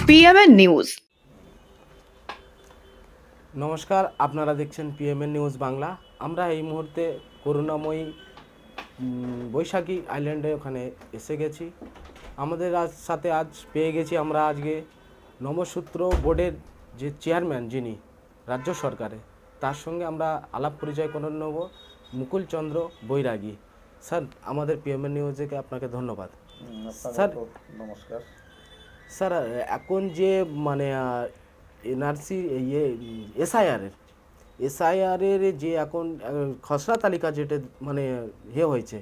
PMN news. নমস্কার, আপনারা দেখছেন পিএমএন নিউজ বাংলা। আমরা এই মুহূর্তে করুণাময়ী বৈশাখী আইল্যান্ডে ওখানে এসে গেছি। আমাদের সাথে আজ পেয়ে গেছি আমরা আজকে নমসূত্র বোর্ডের যে চেয়ারম্যান যিনি রাজ্য সরকারে, তার সঙ্গে আমরা আলাপ পরিচয় করে নেব। মুকুল চন্দ্র বৈরাগী স্যার, আমাদের পিএমএন নিউজকে আপনাকে ধন্যবাদ। স্যার নমস্কার। স্যার, এখন যে এনআরসি এসআইআরের যে এখন খসড়া তালিকা যেটা হয়েছে,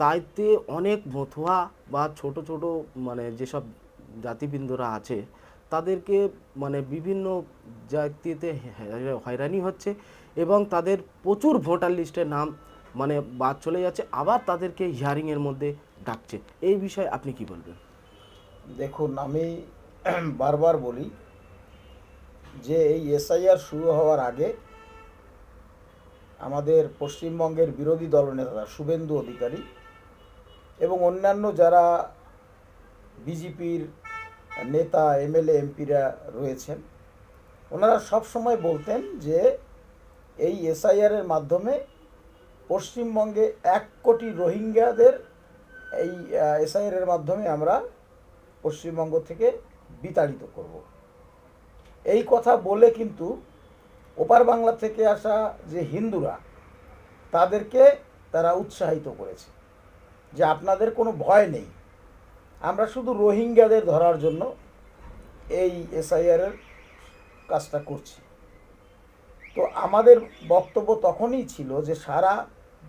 তাইতে অনেক মতুয়া বা ছোট ছোট যেসব জাতিবৃন্দরা আছে তাদেরকে বিভিন্ন জাতিতে হয়রানি হচ্ছে এবং তাদের প্রচুর ভোটার লিস্টের নাম বাদ চলে যাচ্ছে, আবার তাদেরকে হিয়ারিংয়ের মধ্যে ডাকছে। এই বিষয়ে আপনি কি বলবেন? দেখুন, আমি বারবার বলি যে এই এসআইআর শুরু হওয়ার আগে আমাদের পশ্চিমবঙ্গের বিরোধী দলনেতা শুভেন্দু অধিকারী এবং অন্যান্য যারা বিজেপির নেতা এমএলএ এমপিরা রয়েছেন, ওনারা সব সময় বলতেন যে এই এসআইআরের মাধ্যমে পশ্চিমবঙ্গে 1 কোটি রোহিঙ্গাদের এই এসআইআরের মাধ্যমে আমরা পশ্চিমবঙ্গ থেকে বিতাড়িত করব। এই কথা বলে কিন্তু ওপার বাংলা থেকে আসা যে হিন্দুরা, তাদেরকে তারা উৎসাহিত করেছে যে আপনাদের কোনো ভয় নেই, আমরা শুধু রোহিঙ্গাদের ধরার জন্য এই এসআইআরের কাজটা করছি। তো আমাদের বক্তব্য তখনই ছিল যে সারা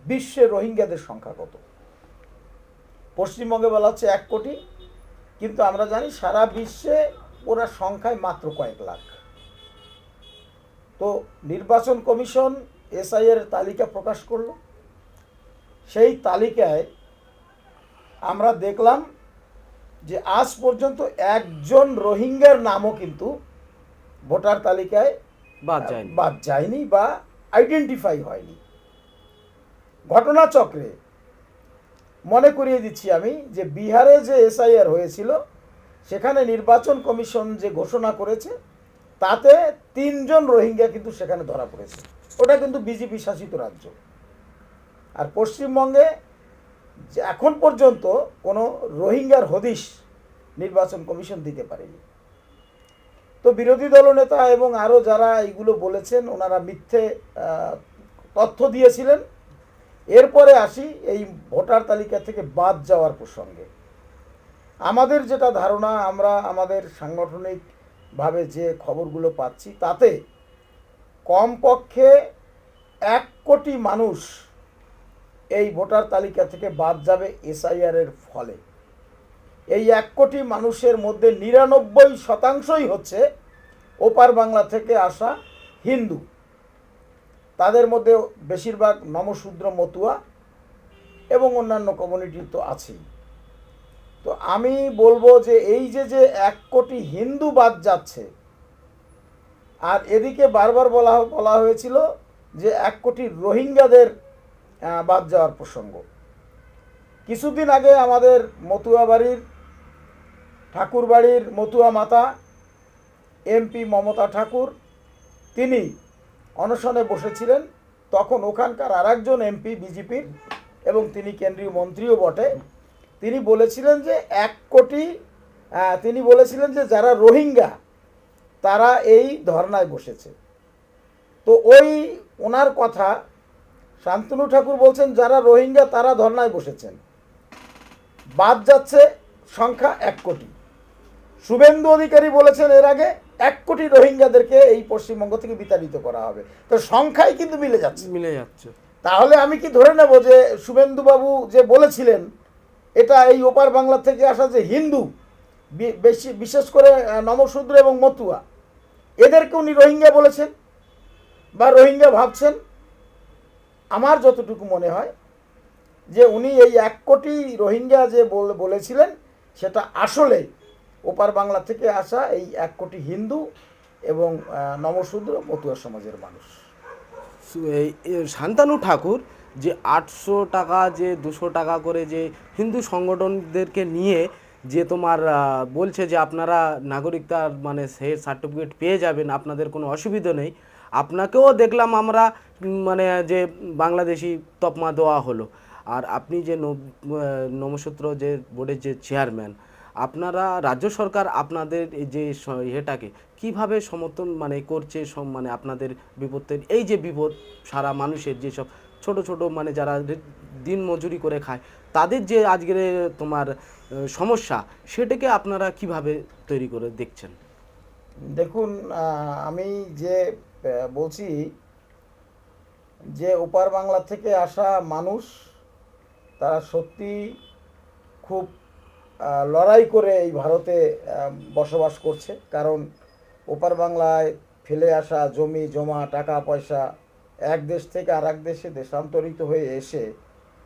বিশ্বে রোহিঙ্গাদের সংখ্যা কত? পশ্চিমবঙ্গে বলা হচ্ছে 1 কোটি, কিন্তু আমরা জানি সারা বিশ্বে ওরা সংখ্যায় মাত্র কয়েক লাখ। তো নির্বাচন কমিশন এসআইআর তালিকা প্রকাশ করলো। সেই তালিকায় আমরা দেখলাম যে আজ পর্যন্ত একজন রোহিঙ্গার নামও কিন্তু ভোটার তালিকায় বাদ যায়নি বা আইডেন্টিফাই হয়নি। ঘটনাচক্রে মনে করিয়ে দিচ্ছি আমি যে বিহারে যে এসআইআর হয়েছিল, সেখানে নির্বাচন কমিশন যে ঘোষণা করেছে তাতে 3 জন রোহিঙ্গা কিন্তু সেখানে ধরা পড়েছে। ওটা কিন্তু বিজেপি শাসিত রাজ্য। আর পশ্চিমবঙ্গে এখন পর্যন্ত কোনো রোহিঙ্গার হদিশ নির্বাচন কমিশন দিতে পারেনি। তো বিরোধী দলনেতা এবং আরও যারা এইগুলো বলেছেন, ওনারা মিথ্যে তথ্য দিয়েছিলেন। এরপরে আসি এই ভোটার তালিকা থেকে বাদ যাওয়ার প্রসঙ্গে। আমাদের যেটা ধারণা, আমরা আমাদের সাংগঠনিকভাবে যে খবরগুলো পাচ্ছি, তাতে কমপক্ষে 1 কোটি মানুষ এই ভোটার তালিকা থেকে বাদ যাবে এসআইআরের ফলে। এই 1 কোটি মানুষের মধ্যে 99% হচ্ছে ওপার বাংলা থেকে আসা হিন্দু। তাদের মধ্যে বেশিরভাগ নমশূদ্র, মতুয়া এবং অন্যান্য কমিউনিটি তো আছেই। তো আমি বলবো যে এই যে 1 কোটি হিন্দু বাদ যাচ্ছে, আর এদিকে বারবার বলা হয়েছিল যে 1 কোটি রোহিঙ্গাদের বাদ যাওয়ার প্রসঙ্গ। কিছুদিন আগে আমাদের মতুয়া বাড়ির ঠাকুর বাড়ির মতুয়া মাতা এমপি মমতা ঠাকুর, তিনি অনশনে বসেছিলেন। তখন ওখানকার আরেকজন এমপি বিজেপির, এবং তিনি কেন্দ্রীয় মন্ত্রীও বটে, তিনি বলেছিলেন যে 1 কোটি, তিনি বলেছিলেন যে যারা রোহিঙ্গা তারা এই ধর্নায় বসেছে। তো ওনার কথা শান্তনু ঠাকুর বলছেন যারা রোহিঙ্গা তারা ধর্নায় বসেছেন, বাদ যাচ্ছে সংখ্যা 1 কোটি। শুভেন্দু অধিকারী বলেছেন এর আগে 1 কোটি রোহিঙ্গাদেরকে এই পশ্চিমবঙ্গ থেকে বিতাড়িত করা হবে। তো সংখ্যাই কিন্তু মিলে যাচ্ছে। তাহলে আমি কি ধরে নেব যে শুভেন্দুবাবু যে বলেছিলেন এটা এই ওপার বাংলা থেকে আসা যে হিন্দু, বিশেষ করে নমশূদ্র এবং মতুয়া, এদেরকে উনি রোহিঙ্গা বলেছেন বা রোহিঙ্গা ভাবছেন? আমার যতটুকু মনে হয় যে উনি এই 1 কোটি রোহিঙ্গা যে বলেছিলেন, সেটা আসলে ওপার বাংলা থেকে আসা এই 1 কোটি হিন্দু এবং নমশূদ্র মতুয়া সমাজের মানুষ। শান্তনু ঠাকুর যে 800 টাকা যে 200 টাকা করে যে হিন্দু সংগঠনদেরকে নিয়ে যে তোমার বলছে যে আপনারা নাগরিকতার মানে সেই সার্টিফিকেট পেয়ে যাবেন, আপনাদের কোনো অসুবিধা নেই। আপনাকেও দেখলাম আমরা মানে যে বাংলাদেশি তকমা দেওয়া হলো। আর আপনি যে নমসূত্র যে বোর্ডের যে চেয়ারম্যান, আপনারা রাজ্য সরকার আপনাদের এই যে এটাকে কিভাবে সমর্থন মানে করছে, মানে আপনাদের বিপদের এই যে বিপদ সারা মানুষের যেসব ছোট ছোট মানে যারা দিন মজুরি করে খায় তাদের যে আজকের তোমার সমস্যা, সেটাকে আপনারা কিভাবে তৈরি করে দেখছেন? দেখুন, আমি যে বলছি যে ওপার বাংলা থেকে আসা মানুষ তারা সত্যি খুব লড়াই করে এই ভারতে বসবাস করছে। কারণ ওপার বাংলায় ফেলে আসা জমি জমা টাকা পয়সা এক দেশ থেকে আর এক দেশে দেশান্তরিত হয়ে এসে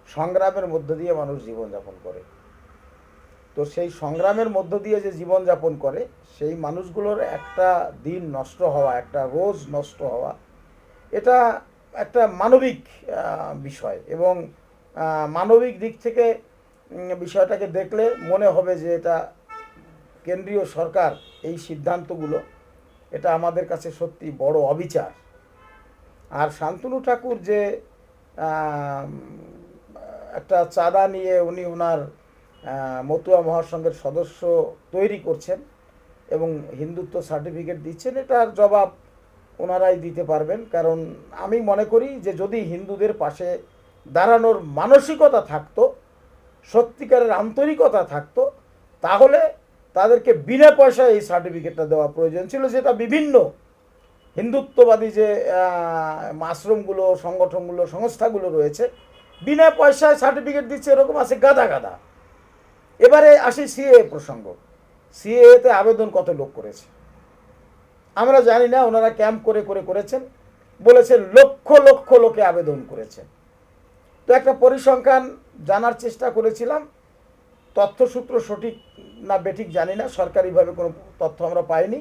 সংগ্রামের মধ্য দিয়ে মানুষ জীবনযাপন করে। তো সেই সংগ্রামের মধ্য দিয়ে যে জীবনযাপন করে সেই মানুষগুলোর একটা দিন নষ্ট হওয়া, একটা রোজ নষ্ট হওয়া, এটা একটা মানবিক বিষয়। এবং মানবিক দিক থেকে বিষয়টাকে দেখলে মনে হবে যে এটা কেন্দ্রীয় সরকার এই সিদ্ধান্তগুলো, এটা আমাদের কাছে সত্যি বড় অবিচার। আর শান্তনু ঠাকুর যে একটা চাঁদা নিয়ে উনি ওনার মতুয়া মহাসংঘের সদস্য তৈরি করছেন এবং হিন্দুত্ব সার্টিফিকেট দিচ্ছেন, এটার জবাব ওনারাই দিতে পারবেন। কারণ আমি মনে করি যে যদি হিন্দুদের পাশে দাঁড়ানোর মানসিকতা থাকতো, সত্যিকারের আন্তরিকতা থাকতো, তাহলে তাদেরকে বিনা পয়সায় এই সার্টিফিকেটটা দেওয়া প্রয়োজন ছিল, যেটা বিভিন্ন হিন্দুত্ববাদী যে আশ্রমগুলো, সংগঠনগুলো, সংস্থাগুলো রয়েছে বিনা পয়সায় সার্টিফিকেট দিচ্ছে, এরকম আছে গাদা গাদা। এবারে আসি সিএ প্রসঙ্গ। সিএতে আবেদন কত লোক করেছে আমরা জানি না, ওনারা ক্যাম্প করে করে করেছেন, বলেছেন লক্ষ লক্ষ লোকে আবেদন করেছেন। তো একটা পরিসংখ্যান জানার চেষ্টা করেছিলাম, তথ্যসূত্র সঠিক না বেঠিক জানি না, সরকারিভাবে কোনো তথ্য আমরা পাইনি।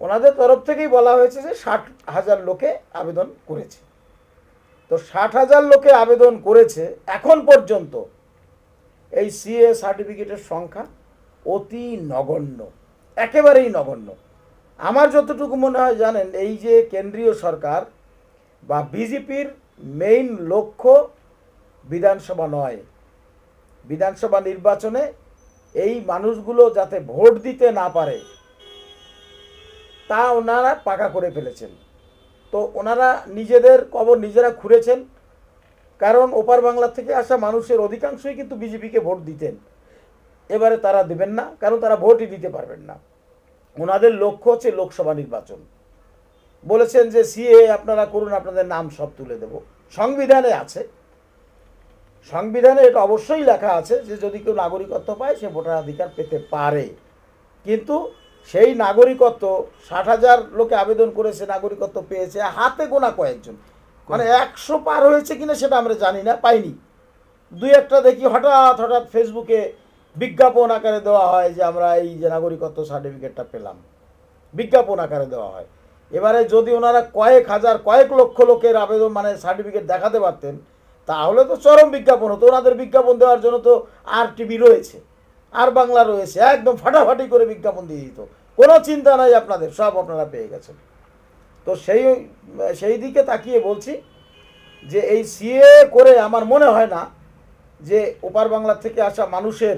ওনাদের তরফ থেকেই বলা হয়েছে যে 60,000 লোকে আবেদন করেছে। তো 60,000 লোকে আবেদন করেছে, এখন পর্যন্ত এই সিএ সার্টিফিকেটের সংখ্যা অতি নগণ্য, একেবারেই নগণ্য। আমার যতটুকু মনে হয় জানেন, এই যে কেন্দ্রীয় সরকার বা বিজেপির মেইন লক্ষ্য বিধানসভা নয়, বিধানসভা নির্বাচনে এই মানুষগুলো যাতে ভোট দিতে না পারে তা ওনারা পাকা করে ফেলেছেন। তো ওনারা নিজেদের কবর নিজেরা খুঁড়েছেন। কারণ ওপার বাংলা থেকে আসা মানুষের অধিকাংশই কিন্তু বিজেপিকে ভোট দিতেন, এবারে তারা দেবেন না, কারণ তারা ভোটই দিতে পারবেন না। ওনাদের লক্ষ্য হচ্ছে লোকসভা নির্বাচন। বলেছেন যে সিএ আপনারা করুন, আপনাদের নাম সব তুলে দেব। সংবিধানে আছে, সংবিধানে এটা অবশ্যই লেখা আছে যে যদি কেউ নাগরিকত্ব পায় সে ভোটাধিকার পেতে পারে। কিন্তু সেই নাগরিকত্ব 60,000 লোকে আবেদন করেছে, নাগরিকত্ব পেয়েছে হাতে গোনা কয়েকজন, মানে 100 পার হয়েছে কিনা সেটা আমরা জানি না, পাইনি। দুই একটা দেখি হঠাৎ হঠাৎ ফেসবুকে বিজ্ঞাপন আকারে দেওয়া হয় যে আমরা এই যে নাগরিকত্ব সার্টিফিকেটটা পেলাম, বিজ্ঞাপন আকারে দেওয়া হয়। এবারে যদি ওনারা কয়েক হাজার কয়েক লক্ষ লোকের আবেদন মানে সার্টিফিকেট দেখাতে পারতেন তাহলে তো চরম বিজ্ঞাপন হতো। ওনাদের বিজ্ঞাপন দেওয়ার জন্য তো আর টিভি রয়েছে, আর বাংলা রয়েছে, একদম ফাটাফাটি করে বিজ্ঞাপন দিয়ে দিত, কোনো চিন্তা নাই আপনাদের, সব আপনারা পেয়ে গেছেন। তো সেই দিকে তাকিয়ে বলছি যে এই সিএ করে আমার মনে হয় না যে ওপার বাংলা থেকে আসা মানুষের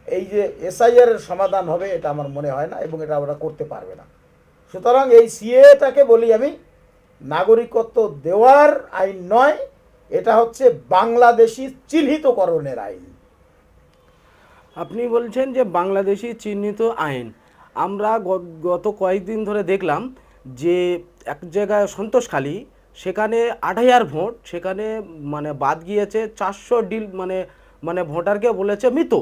এই যে এসআইআর এর সমাধান হবে, এটা আমার মনে হয় না, এবং এটা ওরা করতে পারবে না। সুতরাং এই সিএটাকে বলি আমি নাগরিকত্ব দেওয়ার আইন নয়, এটা হচ্ছে বাংলাদেশি চিহ্নিতকরণের আইন। আপনি বলছেন যে বাংলাদেশি চিহ্নিত আইন। আমরা গত কয়েকদিন ধরে দেখলাম যে এক জায়গায় সন্তোষখালী, সেখানে 8,000 ভোট, সেখানে মানে বাদ গিয়েছে 400 মানে মানে ভোটারকে বলেছে মৃত।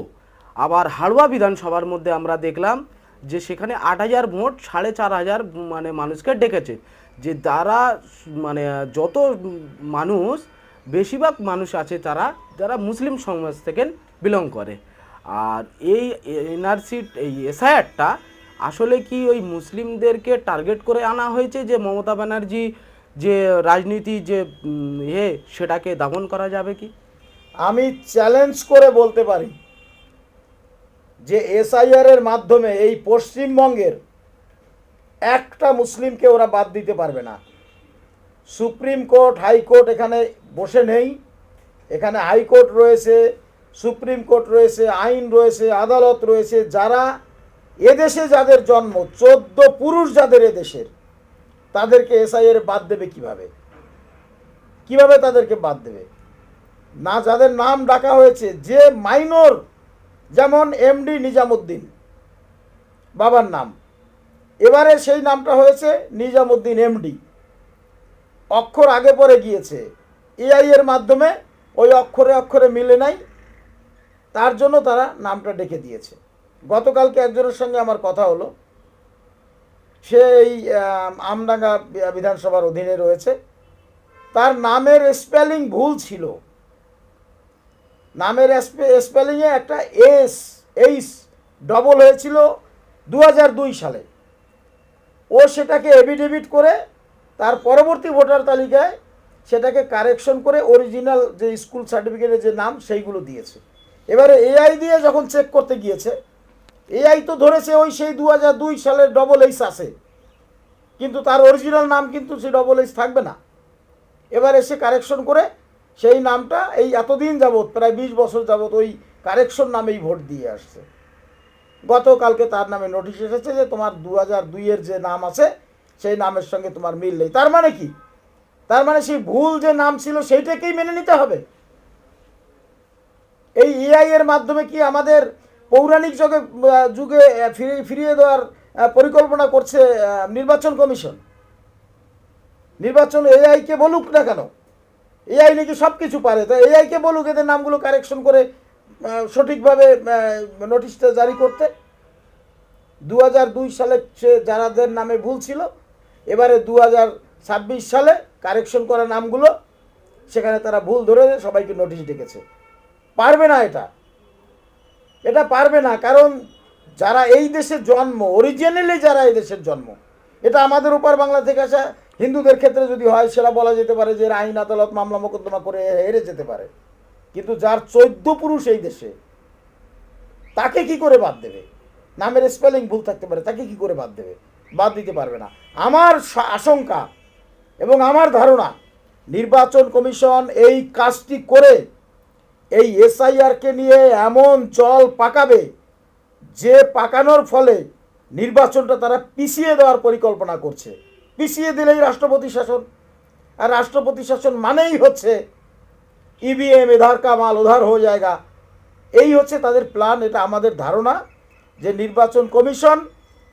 আবার হাড়ুয়া বিধানসভার মধ্যে আমরা দেখলাম যে সেখানে 8,000 ভোট 4,500 মানে মানুষকে ডেকেছে, যে দ্বারা মানে যত মানুষ বেশিরভাগ মানুষ আছে তারা যারা মুসলিম সমাজ থেকে বিলং করে। আর এই এনআরসি এই এসআইআরটা আসলে কি ওই মুসলিমদেরকে টার্গেট করে আনা হয়েছে, যে মমতা ব্যানার্জি যে রাজনীতি যে সেটাকে দমন করা যাবে কি? আমি চ্যালেঞ্জ করে বলতে পারি যে এসআইআর এর মাধ্যমে এই পশ্চিমবঙ্গের একটা মুসলিমকে ওরা বাদ দিতে পারবে না। সুপ্রিম কোর্ট হাইকোর্ট এখানে বসে নেই, এখানে হাইকোর্ট রয়েছে, সুপ্রিম কোর্ট রয়েছে, আইন রয়েছে, আদালত রয়েছে। যারা এদেশে যাদের জন্ম, 14 পুরুষ যাদের এদেশের, তাদেরকে এসআইআর বাদ দেবে কিভাবে? কিভাবে তাদেরকে বাদ দেবে? না, যাদের নাম ডাকা হয়েছে, যে মাইনর, যেমন এমডি নিজামুদ্দিন বাবার নাম, এবারে সেই নামটা হয়েছে নিজামুদ্দিন এমডি, অক্ষর আগে পরে গিয়েছে, এআই এর মাধ্যমে ওই অক্ষরে অক্ষরে মিলে নাই, তার জন্য তারা নামটা ডেকে দিয়েছে। গতকালকে একজনের সঙ্গে আমার কথা হলো, সে এই আমডাঙ্গা বিধানসভার অধীনে রয়েছে, তার নামের স্পেলিং ভুল ছিল, নামের স্পেলিংয়ে একটা এইচ ডবল হয়েছিল 2002 সালে। ও সেটাকে এফিডেভিট করে তার পরবর্তী ভোটার তালিকায় সেটাকে কারেকশন করে অরিজিনাল যে স্কুল সার্টিফিকেটের যে নাম সেইগুলো দিয়েছে। এবারে এআই দিয়ে যখন চেক করতে গিয়েছে, এআই তো ধরেছে ওই সেই 2002 সালের ডবল এইচ আছে, কিন্তু তার অরিজিনাল নাম কিন্তু সেই ডবল এইচ থাকবে না। এবার এসে কারেকশন করে সেই নামটা এই এতদিন যাবৎ, প্রায় 20 বছর যাবৎ ওই কারেকশন নামেই ভোট দিয়ে আসছে। গতকালকে তার নামে নোটিশ এসেছে যে তোমার 2002 এর যে নাম আছে সেই নামের সঙ্গে তোমার মিল নেই। তার মানে কি? তার মানে সেই ভুল যে নাম ছিল সেইটাকেই মেনে নিতে হবে। এই এআই এর মাধ্যমে কি আমাদের পৌরাণিক যুগে ফিরিয়ে দেওয়ার পরিকল্পনা করছে নির্বাচন কমিশন? নির্বাচন এআইকে বলুক না কেন, এআই নাকি সব কিছু পারে, তো এআইকে বলুক এদের নামগুলো কারেকশন করে সঠিকভাবে নোটিশটা জারি করতে। 2002 সালে সে যারাদের নামে ভুল ছিল, এবারে 2026 সালে কারেকশন করা নামগুলো সেখানে তারা ভুল ধরে সবাইকে নোটিশ ডেকেছে। পারবে না, এটা পারবে না। কারণ যারা এই দেশের জন্ম, অরিজিনালি যারা এই দেশের জন্ম, এটা আমাদের উপর বাংলা থেকে আসা হিন্দুদের ক্ষেত্রে যদি হয় সেটা বলা যেতে পারে যে আইন আদালত মামলা মোকদ্দমা করে হেরে যেতে পারে, কিন্তু যার 14 পুরুষ এই দেশে, তাকে কি করে বাদ দেবে? নামের স্পেলিং ভুল থাকতে পারে, তাকে কি করে বাদ দেবে? বাদ দিতে পারবে না। আমার আশঙ্কা এবং আমার ধারণা, নির্বাচন কমিশন এই কাজটি করে এই এসআইআরকে নিয়ে এমন জল পাকাবে যে পাকানোর ফলে নির্বাচনটা তারা পিছিয়ে দেওয়ার পরিকল্পনা করছে। পিছিয়ে দিলেই রাষ্ট্রপতি শাসন, আর রাষ্ট্রপতি শাসন মানেই হচ্ছে ইভিএম ইধার কা মাল উধার হয়ে যায়গা। এই হচ্ছে তাদের প্ল্যান। এটা আমাদের ধারণা যে নির্বাচন কমিশন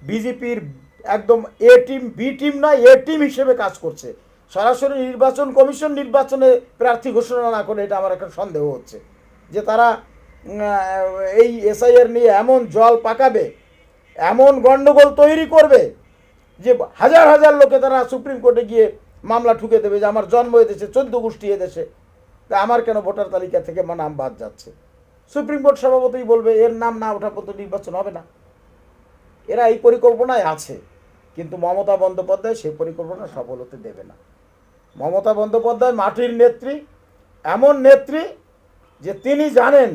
বিজেপির একদম এ টিম, বি টিম নয়, এ টিম হিসেবে কাজ করছে। সরাসরি নির্বাচন কমিশন নির্বাচনে প্রার্থী ঘোষণা না করে, এটা আমার একটা সন্দেহ হচ্ছে যে তারা এই এসআইআর নিয়ে এমন জল পাকাবে, এমন গণ্ডগোল তৈরি করবে যে হাজার হাজার লোকে তারা সুপ্রিম কোর্টে গিয়ে মামলা ঠুকে দেবে যে আমার জন্ম এদেশে, 14 গোষ্ঠী এদেশে, তা আমার কেন ভোটার তালিকা থেকে নাম বাদ যাচ্ছে। সুপ্রিম কোর্ট সভাপতি বলবে এর নাম না ওঠা পর্যন্ত নির্বাচন হবে না। এরা এই পরিকল্পনায় আছে, কিন্তু মমতা বন্দ্যোপাধ্যায় সেই পরিকল্পনা সফল হতে দেবে না। মমতা বন্দ্যোপাধ্যায় মাটির নেত্রী, এমন নেত্রী যে তিনি জানেন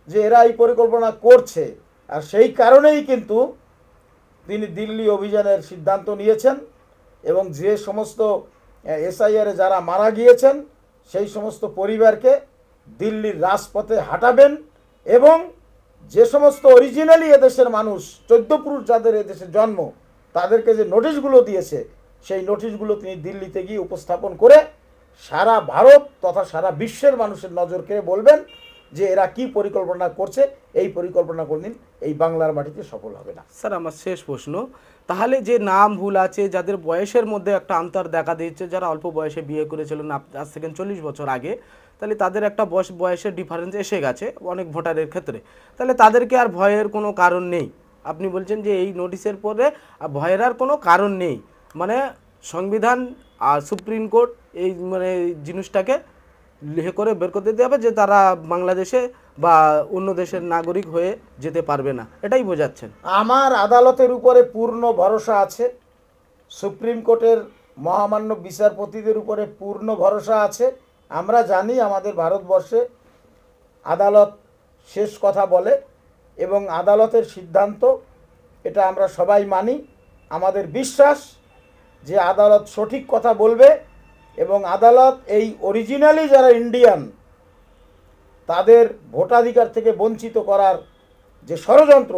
যে এরা এই পরিকল্পনা করছে, আর সেই কারণেই কিন্তু তিনি দিল্লি অভিযানের সিদ্ধান্ত নিয়েছেন এবং যে সমস্ত এসআইআরে যারা মারা গিয়েছেন সেই সমস্ত পরিবারকে দিল্লির রাজপথে হাঁটাবেন এবং যে সমস্ত অরিজিনালি এদেশের মানুষ, 14 পুরুষ যাদের এদেশে জন্ম, তাদেরকে যে নোটিশগুলো দিয়েছে সেই নোটিশগুলো তিনি দিল্লিতে গিয়ে উপস্থাপন করে সারা ভারত তথা সারা বিশ্বের মানুষের নজর কেড়ে বলবেন যে এরা কি পরিকল্পনা করছে। এই পরিকল্পনা কোনদিন এই বাংলার মাটিতে সফল হবে না। স্যার, আমার শেষ প্রশ্ন, তাহলে যে নাম ভুল আছে, যাদের বয়সের মধ্যে একটা অন্তর দেখা দিচ্ছে, যারা অল্প বয়সে বিয়ে করেছিলেন আজ থেকে 40 বছর আগে, তাহলে তাদের একটা বয়সের ডিফারেন্স এসে গেছে অনেক ভোটারের ক্ষেত্রে, তাহলে তাদেরকে আর ভয়ের কোনো কারণ নেই। আপনি বলছেন যে এই নোটিশের পরে ভয়ের আর কোনো কারণ নেই, মানে সংবিধান আর সুপ্রিম কোর্ট এই জিনিসটাকে লিখে করে বের করতে দিতে হবে যে তারা বাংলাদেশে বা অন্য দেশের নাগরিক হয়ে যেতে পারবে না, এটাই বোঝাচ্ছেন। আমার আদালতের উপরে পূর্ণ ভরসা আছে, সুপ্রিম কোর্টের মহামান্য বিচারপতিদের উপরে পূর্ণ ভরসা আছে। আমরা জানি আমাদের ভারতবর্ষে আদালত শেষ কথা বলে, এবং আদালতের সিদ্ধান্ত, এটা আমরা সবাই মানি। আমাদের বিশ্বাস যে আদালত সঠিক কথা বলবে এবং আদালত এই অরিজিনালি যারা ইন্ডিয়ান তাদের ভোটাধিকার থেকে বঞ্চিত করার যে ষড়যন্ত্র,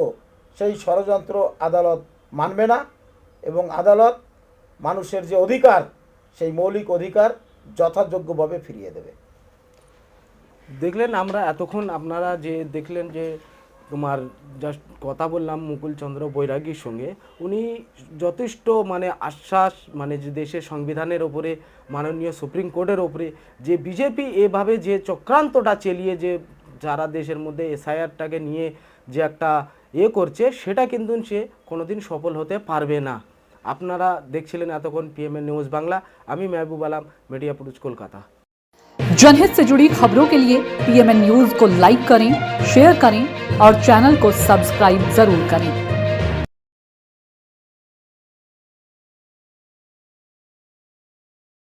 সেই ষড়যন্ত্র আদালত মানবে না এবং আদালত মানুষের যে অধিকার, সেই মৌলিক অধিকার যথাযোগ্যভাবে ফিরিয়ে দেবে। দেখলেন আমরা এতক্ষণ আপনারা যে দেখলেন যে তোমার জাস্ট কথা বললাম মুকুল চন্দ্র বৈরাগীর সঙ্গে, উনি যথেষ্ট মানে আশ্বাস, মানে যে দেশের সংবিধানের ওপরে, মাননীয় সুপ্রিম কোর্টের ওপরে যে বিজেপি এভাবে যে চক্রান্তটা চালিয়ে যে যারা দেশের মধ্যে এসআইআরটাকে নিয়ে যে একটা করছে, সেটা কিন্তু সে কোনোদিন সফল হতে পারবে না। আপনারা দেখছিলেন এতক্ষণ পিএমএন নিউজ বাংলা। আমি মেহবুব আলম, মিডিয়া পুরুষ, কলকাতা। जनहित से जुड़ी खबरों के लिए पीएमएन न्यूज को लाइक करें, शेयर करें और चैनल को सब्सक्राइब जरूर करें।